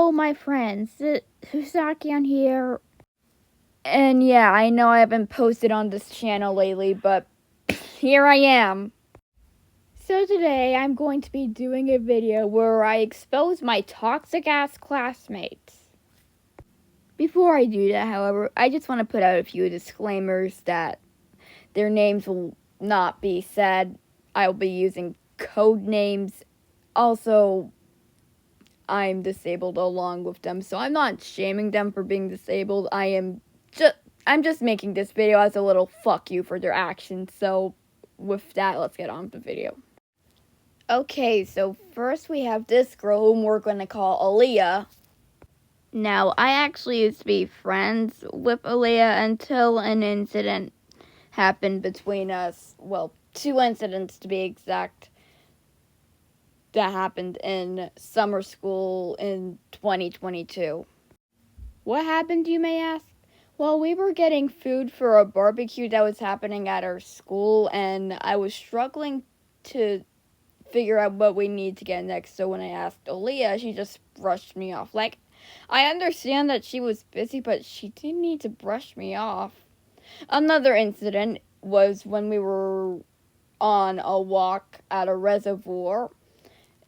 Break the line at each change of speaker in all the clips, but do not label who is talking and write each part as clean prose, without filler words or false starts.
Hello, my friends. Husakian here. And yeah, I know I haven't posted on this channel lately, but here I am. So today I'm going to be doing a video where I expose my toxic ass classmates. Before I do that, however, I just want to put out a few disclaimers that their names will not be said. I will be using code names. Also, I'm disabled along with them, so I'm not shaming them for being disabled. I'm just making this video as a little fuck you for their actions. So with that, let's get on with the video. Okay, so first we have this girl whom we're gonna call Aaliyah. Now, I actually used to be friends with Aaliyah until an incident happened between us. Well, 2 incidents to be exact. That happened in summer school in 2022. What happened, you may ask? Well, we were getting food for a barbecue that was happening at our school, and I was struggling to figure out what we need to get next. So when I asked Aaliyah, she just brushed me off. Like, I understand that she was busy, but she didn't need to brush me off. Another incident was when we were on a walk at a reservoir,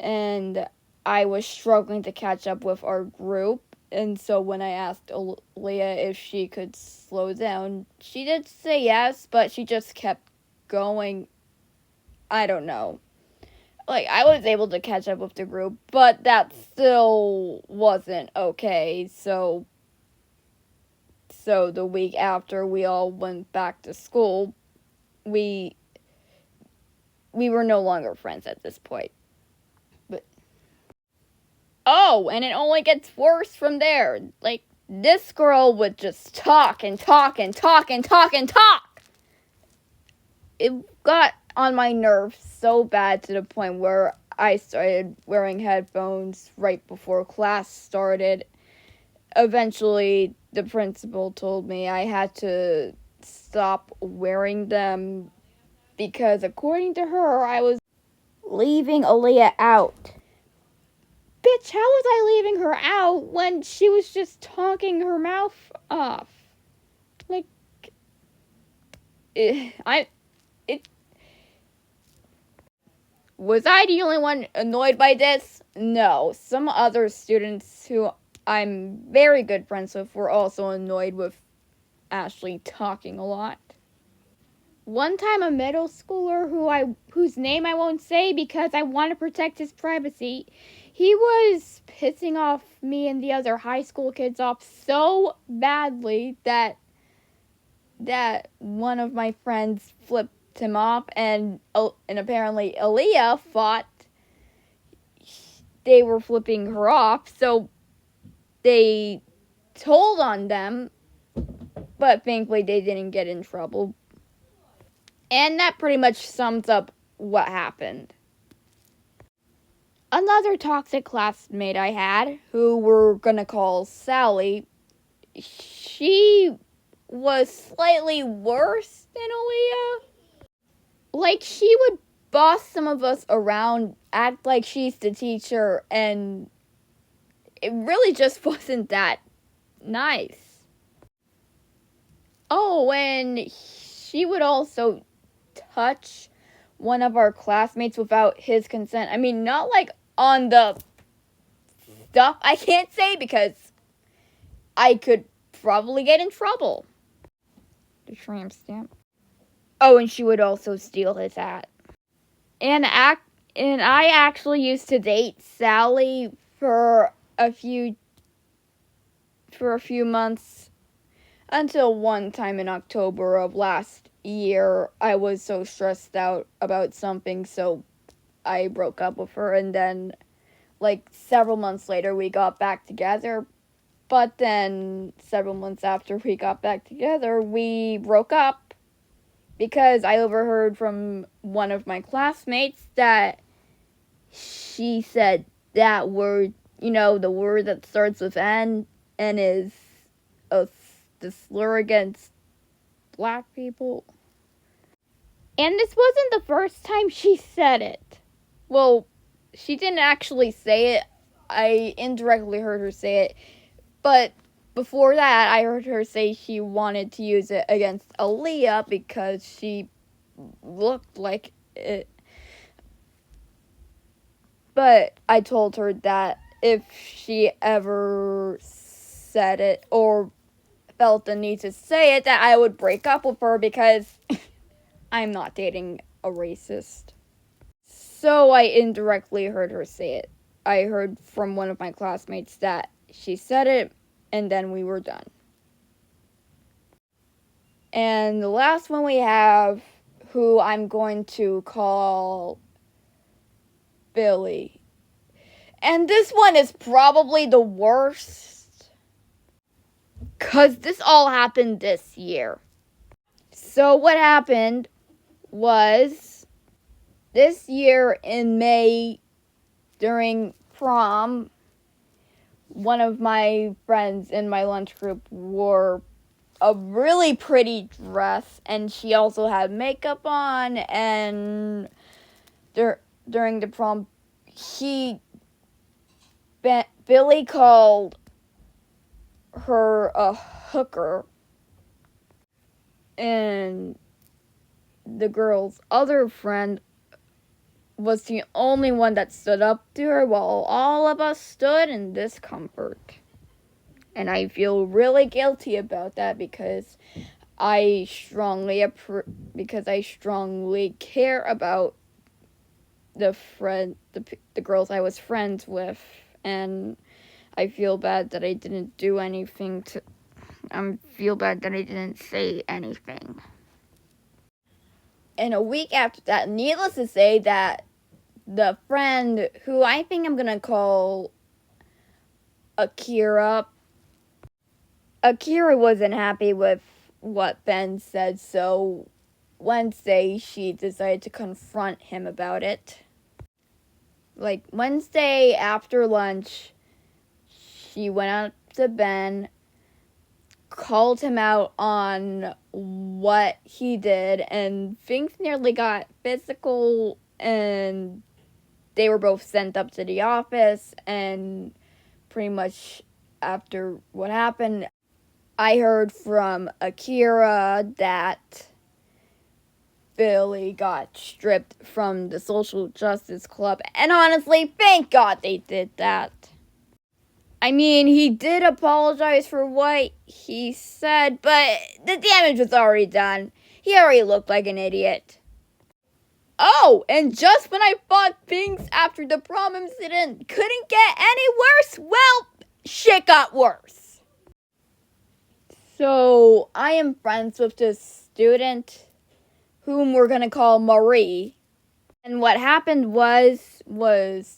and I was struggling to catch up with our group. And so when I asked Aaliyah if she could slow down, she did say yes, but she just kept going. I don't know. Like, I was able to catch up with the group, but that still wasn't okay. So the week after we all went back to school, we were no longer friends at this point. Oh, and it only gets worse from there. Like, this girl would just talk and talk and talk and talk and talk. It got on my nerves so bad to the point where I started wearing headphones right before class started. Eventually, the principal told me I had to stop wearing them because, according to her, I was leaving Aaliyah out. Bitch, how was I leaving her out when she was just talking her mouth off? Like, was I the only one annoyed by this? No, some other students who I'm very good friends with were also annoyed with Ashley talking a lot. One time, a middle schooler whose name I won't say because I want to protect his privacy, he was pissing off me and the other high school kids off so badly that one of my friends flipped him off, and apparently Aaliyah thought they were flipping her off, so they told on them, but thankfully they didn't get in trouble. And that pretty much sums up what happened. Another toxic classmate I had, who we're gonna call Sally, she was slightly worse than Aaliyah. Like, she would boss some of us around, act like she's the teacher, and it really just wasn't that nice. Oh, and she would also touch one of our classmates without his consent. I mean, not like on the stuff I can't say because I could probably get in trouble. The tramp stamp. Oh, and she would also steal his hat. And I actually used to date Sally for a few months until one time in October of last year I was so stressed out about something, so I broke up with her, and then like several months later we got back together. But then several months after we got back together, we broke up because I overheard from one of my classmates that she said that word, the word that starts with N and is the slur against black people. And this wasn't the first time she said it. Well, she didn't actually say it. I indirectly heard her say it. But before that, I heard her say she wanted to use it against Aaliyah because she looked like it. But I told her that if she ever said it or felt the need to say it, that I would break up with her because I'm not dating a racist. So I indirectly heard her say it. I heard from one of my classmates that she said it, and then we were done. And the last one we have, who I'm going to call Billy. And this one is probably the worst, because this all happened this year. So what happened was, this year in May, during prom, one of my friends in my lunch group wore a really pretty dress, and she also had makeup on, and during the prom, Billy called her a hooker, and the girl's other friend was the only one that stood up to her while all of us stood in discomfort. And I feel really guilty about that because I strongly care about the girls I was friends with, and I feel bad that I didn't do anything I feel bad that I didn't say anything. And a week after that, needless to say, that the friend who I think I'm gonna call Akira wasn't happy with what Ben said, so Wednesday she decided to confront him about it. Like, Wednesday after lunch, she went out to Ben, called him out on what he did, and things nearly got physical, and they were both sent up to the office. And pretty much after what happened, I heard from Akira that Billy got stripped from the Social Justice Club, and honestly, thank God they did that. I mean, he did apologize for what he said, but the damage was already done. He already looked like an idiot. Oh, and just when I thought things after the prom incident couldn't get any worse, well, shit got worse. So, I am friends with this student, whom we're gonna call Marie. And what happened was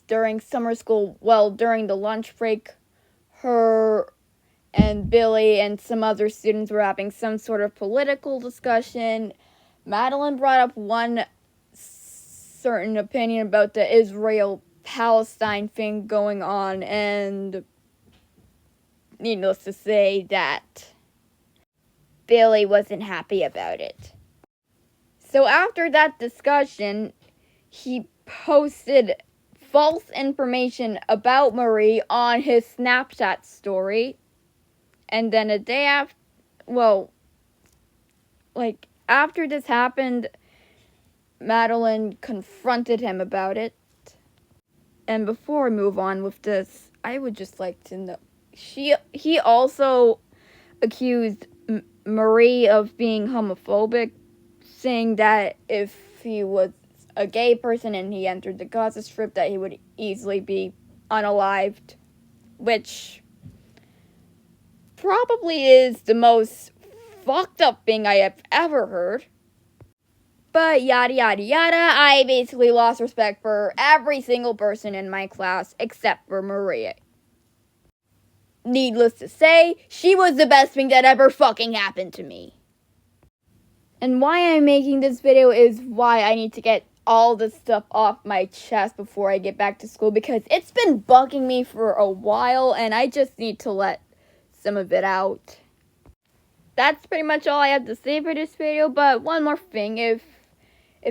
during summer school, during the lunch break, her and Billy and some other students were having some sort of political discussion. Madeline brought up one certain opinion about the Israel-Palestine thing going on, and needless to say that Billy wasn't happy about it. So after that discussion, he posted false information about Marie on his Snapchat story. And then a day after, after this happened, Madeline confronted him about it. And before we move on with this, I would just like to know, he also accused Marie of being homophobic, saying that if he was a gay person and he entered the Gaza Strip, that he would easily be unalived, which probably is the most fucked up thing I have ever heard. But yada yada yada, I basically lost respect for every single person in my class except for Maria. Needless to say, she was the best thing that ever fucking happened to me. And why I'm making this video is why I need to get all this stuff off my chest before I get back to school, because it's been bugging me for a while and I just need to let some of it out. That's pretty much all I have to say for this video, but one more thing, if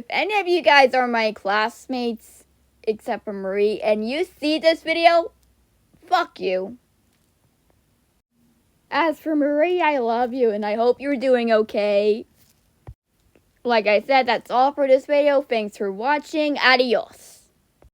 any of you guys are my classmates, except for Marie, and you see this video, Fuck you. As for Marie, I love you and I hope you're doing okay. Like I said, that's all for this video. Thanks for watching. Adios.